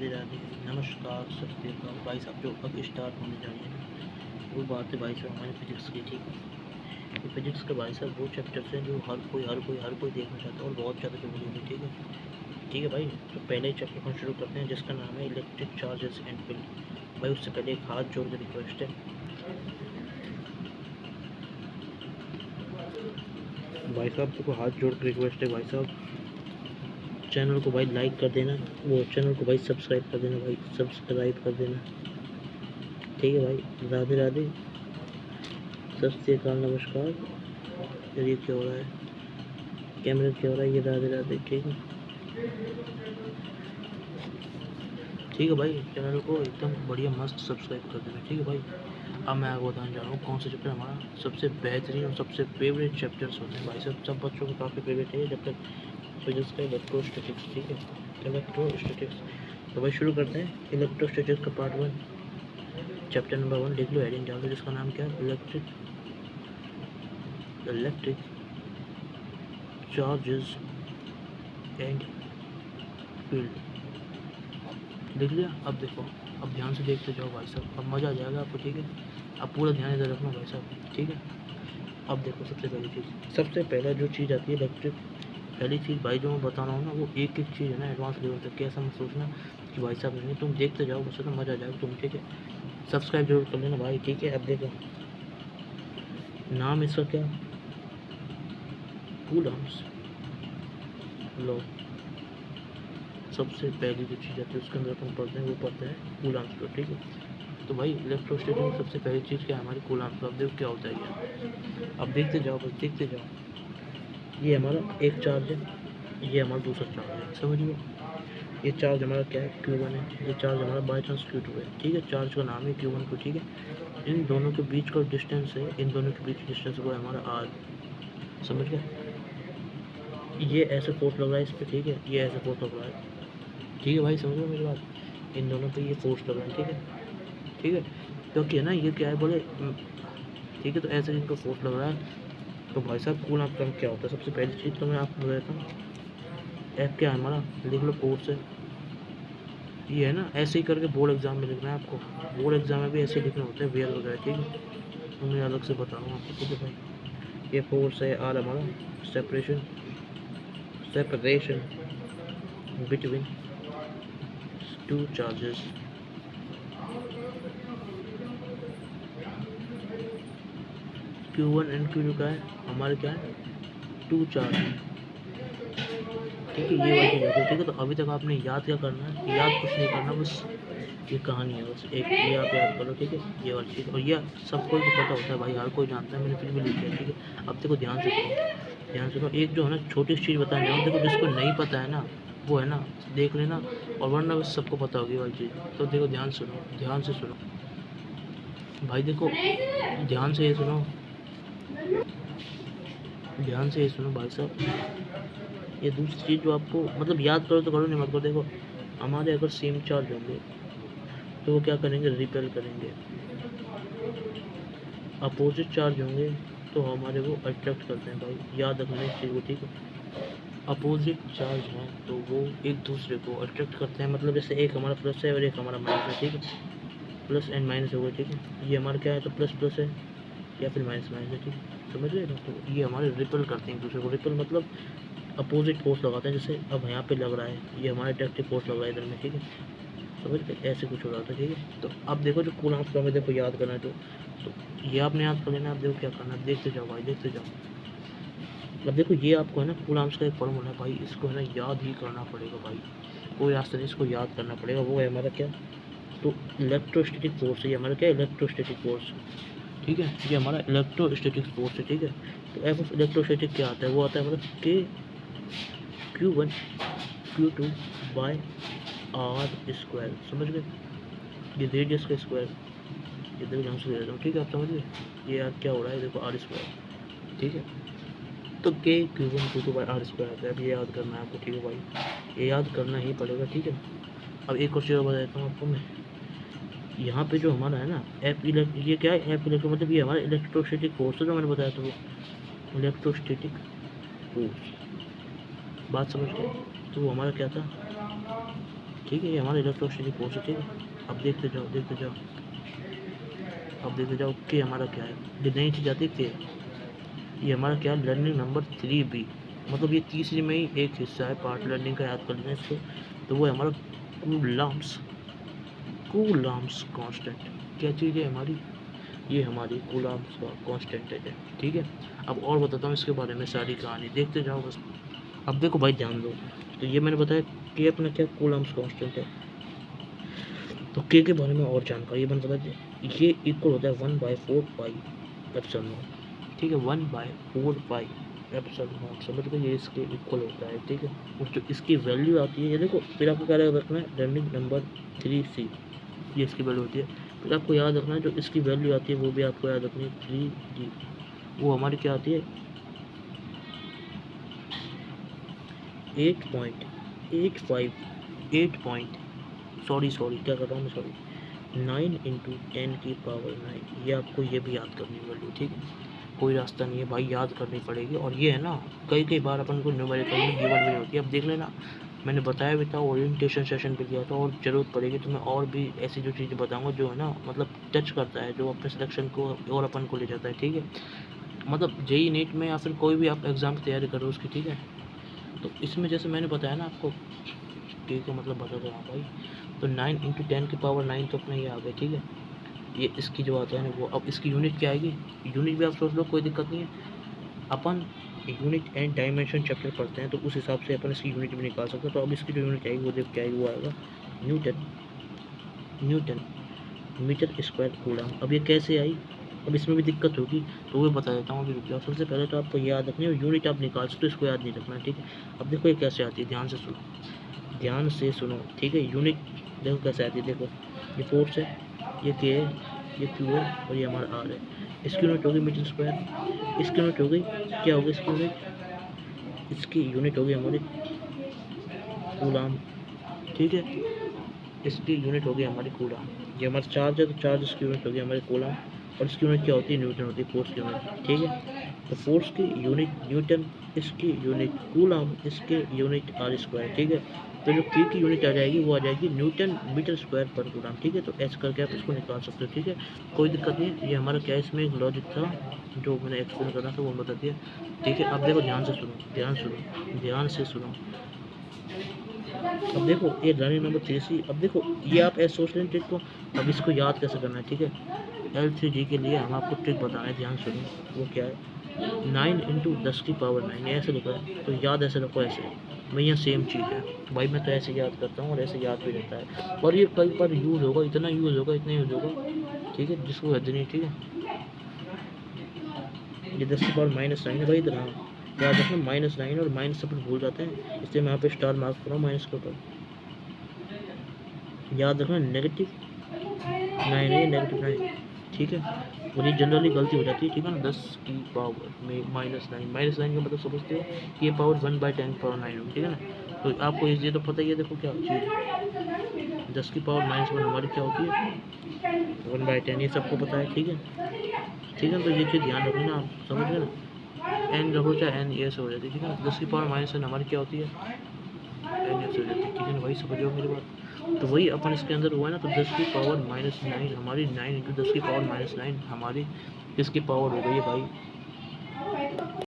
राधे राधे, नमस्कार, सत श्री अकाल। भाई साहब जो अब स्टार्ट होने जा रही है वो बात है भाई साहब हमारे फिजिक्स की। ठीक है, ये फिजिक्स के भाई साहब वो चैप्टर्स हैं जो हर कोई देखना चाहता है और बहुत ज़्यादा जरूरी है। ठीक है भाई। तो पहले चैप्टर को शुरू करते हैं जिसका नाम है इलेक्ट्रिक चार्जेस एंड फील्ड। भाई उससे पहले एक हाथ जोड़ के रिक्वेस्ट है, भाई साहब को हाथ जोड़ के रिक्वेस्ट है भाई साहब, चैनल को भाई लाइक कर देना, वो चैनल को भाई सब्सक्राइब कर देना, भाई सब्सक्राइब कर देना। ठीक है भाई, राधे राधे, सत श्री अकाल, नमस्कार। यार ये क्या हो रहा है, कैमरा क्या हो रहा है, ये राधे राधे। ठीक है भाई, चैनल को एकदम बढ़िया मस्त सब्सक्राइब कर देना। ठीक है भाई, अब मैं आपको बताने जा रहा हूँ कौन सा चैप्टर हमारा सबसे बेहतरीन और सबसे फेवरेट चैप्टर्स होते हैं भाई साहब। सब बच्चों को काफ़ी फेवरेट है जब तक फिजिक्स का इलेक्ट्रोस्टैटिक्स। ठीक है, इलेक्ट्रोस्टैटिक्स। तो भाई शुरू करते हैं इलेक्ट्रोस्टैटिक्स का पार्ट 1, चैप्टर नंबर 1 लिख लो, हेडिंग डाल दो जिसका नाम क्या है, इलेक्ट्रिक चार्जेस एंड फील्ड। लिख लिया? अब देखो, अब ध्यान से देखते जाओ भाई साहब, अब मज़ा आ जाएगा आपको। ठीक है, अब पूरा ध्यान इधर रखना भाई साहब। ठीक है, अब देखो सबसे पहली चीज़, सबसे पहला जो चीज़ आती है इलेक्ट्रिक, पहली चीज़ भाई जो मैं बता रहा हूँ ना वो एक एक चीज़ है ना एडवांस लेवल तक कैसा मत सोचना कि भाई साहब नहीं, तुम देखते जाओ बस, तो मज़ा आ जाएगा तुम। ठीक है, सब्सक्राइब जरूर कर लेना भाई। ठीक है, अब देखो नाम इसका क्या, कूलम्स लो। सबसे पहली जो चीज़ आती है उसके अंदर अपन पढ़ते हैं वो पढ़ते हैं कूलम्स लो। ठीक है, तो भाई इलेक्ट्रोस्टैटिक में सबसे पहली चीज़ क्या है हमारी, कूलम्स लो। अब देखो क्या होता है ये, अब देखते जाओ बस देखते जाओ। ये हमारा एक चार्ज है, ये हमारा दूसरा चार्ज है, समझ लो। ये चार्ज हमारा क्या है, Q1 है, ये चार्ज हमारा बाई चांस Q2 है। ठीक है, चार्ज का नाम है Q1 को। ठीक है, इन दोनों के बीच का डिस्टेंस है, इन दोनों के बीच डिस्टेंस वो है हमारा R। समझ गए, ये ऐसे फोर्स लग रहा है इस पर। ठीक है, ये ऐसे फोर्स लग रहा है। ठीक है भाई, समझ लो मेरी बात, इन दोनों पे ये फोर्स लग रहा है। ठीक है, ठीक है, क्योंकि है ना ये क्या है बोले, ठीक है, तो ऐसे इनको फोर्स लग रहा है। तो भाई साहब कूलम्ब का क्या होता है, सबसे पहली चीज़ तो मैं आपको बताता हूँ, F क्या है हमारा, लिख लो फोर्स है। ये है ना ऐसे ही करके बोर्ड एग्जाम में लिखना है आपको, बोर्ड एग्जाम में भी ऐसे ही लिखना होता है वेयर वगैरह। ठीक है, तो मैं अलग से बता रहा हूँ आपको। ठीक है भाई, ये फोर्स है आर हमारा, separation between two charges. Q1 and Q2 का है हमारे क्या है, टू चार्ज। ठीक है, ये वाली चीज़ होती है। ठीक है, तो अभी तक आपने याद क्या करना है, याद कुछ नहीं करना, बस ये कहानी है, बस एक ये आप याद करो। ठीक है, ये वाली चीज़, और ये सबको को पता होता है भाई, हर कोई जानता है, मैंने फिर भी लिखा है। ठीक है, अब देखो ध्यान से सुनो, ध्यान से सुनो, एक जो है ना छोटी सी चीज़ बताने जाऊँ, देखो जिसको नहीं पता है ना वो है ना देख लेना, और वरना बस सबको पता होगी वाली चीज़। तो देखो ध्यान सुनो, ध्यान से सुनो भाई, देखो ध्यान से ये सुनो, ध्यान से ये सुनो भाई साहब। ये दूसरी चीज़ जो आपको मतलब याद करो तो करो, नहीं मत करो। देखो हमारे अगर सेम चार्ज होंगे तो वो क्या करेंगे, रिपेल करेंगे। अपोजिट चार्ज होंगे तो हमारे वो अट्रैक्ट करते हैं भाई, याद रखना इस चीज़ को। ठीक है, अपोजिट चार्ज हैं तो वो एक दूसरे को अट्रैक्ट करते हैं, मतलब जैसे एक हमारा प्लस है और एक हमारा माइनस है। ठीक है, प्लस एंड माइनस हो गए। ठीक है, ये हमारा क्या है, तो प्लस प्लस है या फिर माइनस माइनस है। ठीक है, समझ रहे हो, तो ये हमारे रिपेल करते हैं एक दूसरे को। रिपेल मतलब अपोजिट फोर्स लगाते हैं, जैसे अब यहाँ पे लग रहा है, ये हमारा अट्रैक्टिव फोर्स लग रहा है इधर में। ठीक है, समझ गए, ऐसे कुछ हो रहा था। ठीक है, तो अब देखो जो कूलम्ब्स लॉ में देखो याद करना है तो ये आपने याद कर लेना। आप देखो क्या करना है, देखते जाओ भाई देखते जाओ। अब देखो ये आपको है ना कूलम्ब्स का एक फॉर्मूला है भाई, इसको है ना याद ही करना पड़ेगा भाई, कोई रास्ता नहीं, इसको याद करना पड़ेगा। वो है हमारा क्या, तो इलेक्ट्रोस्टैटिक फोर्स है, ये हमारा क्या इलेक्ट्रोस्टैटिक फोर्स। ठीक है, ये हमारा इलेक्ट्रोस्टैटिक फोर्स है। ठीक है, तो एफ ऑफ इलेक्ट्रोस्टैटिक क्या आता है, वो आता है मतलब के Q1 Q2 bye R square. समझ गए, ये रेडियस का स्क्वायर, ये देखो ढंग से दे देता हूँ। ठीक है, आप समझ गए ये यार क्या हो रहा है, देखो आर स्क्वायर। ठीक है, तो के Q1 Q2 bye are square आता है। अब ये याद करना है आपको। ठीक है भाई, ये याद करना ही पड़ेगा। ठीक है, अब एक और चीज़ बता देता हूँ आपको मैं, यहाँ पे जो हमारा है ना एफ इलेक्ट, ये क्या है, एफ इलेक्ट्रो मतलब ये हमारा इलेक्ट्रोस्टैटिक फोर्स है जो मैंने बताया था, वो इलेक्ट्रोस्टैटिक फोर्स, बात समझ गए। तो वो हमारा क्या था, ठीक है, ये हमारा इलेक्ट्रोस्टैटिक फोर्स है, ठीक है। अब देखते जाओ अब देखते जाओ कि हमारा क्या है, ये नई चीज़ आती है कि ये हमारा क्या है, लर्निंग नंबर 3B, मतलब ये तीसरी में ही एक हिस्सा है पार्ट लर्निंग का, याद कर लेना इसको। तो वो है हमारा कूलाम्स कांस्टेंट। क्या चीज़ है हमारी, ये हमारी कूलाम्स का कांस्टेंट है, ठीक है। अब और बताता हूँ इसके बारे में सारी कहानी, देखते जाओ बस। अब देखो भाई ध्यान दो, तो ये मैंने बताया कि अपना क्या कूलाम्स कांस्टेंट है। तो के बारे में और जानकारी बन बता दें, ये इक्वल होता है 1/4 पाई एप्सिलॉन नॉट, ठीक है। 1/4 पाई एप्सिलॉन नॉट, समझ गए, ये इसके इक्वल होता है, ठीक है। और जो इसकी वैल्यू आती है, ये देखो, फिर आपको क्या रखना है, लर्निंग नंबर 3C, ये इसकी वैल्यू होती है। फिर आपको याद रखना है जो इसकी वैल्यू आती है वो भी आपको याद रखनी है, 3G, वो हमारी क्या आती है, 8 क्या कर रहा हूँ मैं, सॉरी, 9 × 10⁻⁹ ये आपको ये भी याद करनी वैल्यू, ठीक है। कोई रास्ता नहीं है भाई, याद करनी पड़ेगी। और ये है ना, कई बार अपन को न्यूमेरिकल में गिवन भी होती है। अब देख लेना, मैंने बताया भी था, ओरिएंटेशन सेशन पे दिया था, और ज़रूरत पड़ेगी तो मैं और भी ऐसी जो चीज़ें बताऊँगा जो है ना, मतलब टच करता है, जो अपने सिलेक्शन को और अपन को ले जाता है, ठीक है। मतलब जेईई नीट में या फिर कोई भी आप एग्ज़ाम की तैयारी करो उसकी, ठीक है। तो इसमें जैसे मैंने बताया ना आपको, ठीक है, मतलब बता दो हाँ भाई। तो 9 × 10⁹ तो अपना ये आ गया, ठीक है। ये इसकी जो आता है ना वो, अब इसकी यूनिट क्या आएगी, यूनिट भी आप सोच लो, कोई दिक्कत नहीं है। अपन यूनिट एंड डायमेंशन चैप्टर पढ़ते हैं, तो उस हिसाब से अपन इसकी यूनिट भी निकाल सकते हैं। तो अब इसकी जो यूनिट आएगी वो देख क्या आएगी, वो आएगा न्यूटन मीटर स्क्वायर कूलम। अब ये कैसे आई, अब इसमें भी दिक्कत होगी, तो वो बता देता हूँ अभी, रुक जाओ। सबसे पहले तो आपको याद रखनी है, यूनिट आप निकाल सकते हो, इसको याद नहीं रखना, ठीक है। अब देखो ये कैसे आती है, ध्यान से सुनो, ठीक है। यूनिट देखो कैसे आती है, देखो ये फोर्स है, ये के है, ये क्यू है, और ये हमारा आर है। इसकी यूनिट होगी मीटर स्क्वायर, इसकी यूनिट हो गई, क्या होगी इसकी यूनिट होगी हमारी कूलाम, ठीक है। इसकी यूनिट होगी हमारी कूलाम। ये हमारा चार्ज है, तो चार्ज इसकी यूनिट होगी हमारी कूलाम, और इसकी यूनिट क्या होती है, न्यूटन होती है, फोर्स की यूनिट, ठीक है। तो फोर्स की यूनिट न्यूटन, इसकी यूनिट कूलाम, इसके यूनिट आर स्क्वायर, ठीक है। तो जो के की यूनिट आ जाएगी वो आ जाएगी न्यूटन मीटर स्क्वायर पर कूलाम, ठीक है। तो ऐसे करके आप इसको निकाल सकते हो, ठीक है, कोई दिक्कत नहीं है। ये हमारा क्या, इसमें एक लॉजिक था जो मैंने एक्सप्लेन करना था, वो बता दिया, ठीक है। अब देखो ध्यान से सुनो। अब देखो ये लर्निंग नंबर 3C, अब देखो ये आप ऐसे सोच लें ट्रिक को। अब इसको याद कैसे करना है, ठीक है। L3D के लिए हम आपको ट्रिक बताना है, ध्यान सुनो, वो क्या है, 9 × 10⁹ ऐसे लिखा है, तो याद ऐसे रखो, ऐसे भैया सेम चीज़ है भाई। मैं तो ऐसे याद करता हूँ और ऐसे याद भी रहता है, और ये कई बार यूज़ होगा, इतना यूज़ होगा, ठीक है, जिसको हद नहीं, ठीक है। ये 10⁻⁹ है भाई, इतना याद रखना, -9, और माइनस से अपन भूल जाते हैं, इसलिए मैं यहाँ पे स्टार मार्क कर रहा हूँ माइनस के ऊपर। याद रखना नेगेटिव 9 है, -9, ठीक है। और ये जनरली गलती हो जाती है, ठीक है ना, 10 की पावर में -9 का मतलब समझते हो, ये पावर 1/10⁹ होगी, ठीक है ना। तो आपको ये तो पता ही है, देखो क्या चीज़, 10 की पावर -1 हमारी क्या होती है, 1/10, ये सबको पता है, ठीक है। तो ये चीज़ ध्यान रखना आप, समझ गए ना, एन रखो चाहे एन ए से हो जाती है, ठीक है। 10 की पावर -1 हमारी क्या होती है, एन ए से हो जाती है, ठीक है ना, वही समझो मेरी बात। तो वही अपन इसके अंदर हुआ है ना, तो 10 की पावर -9 हमारी, 9 × 10 की पावर -9 हमारी इसकी पावर हो गई है भाई।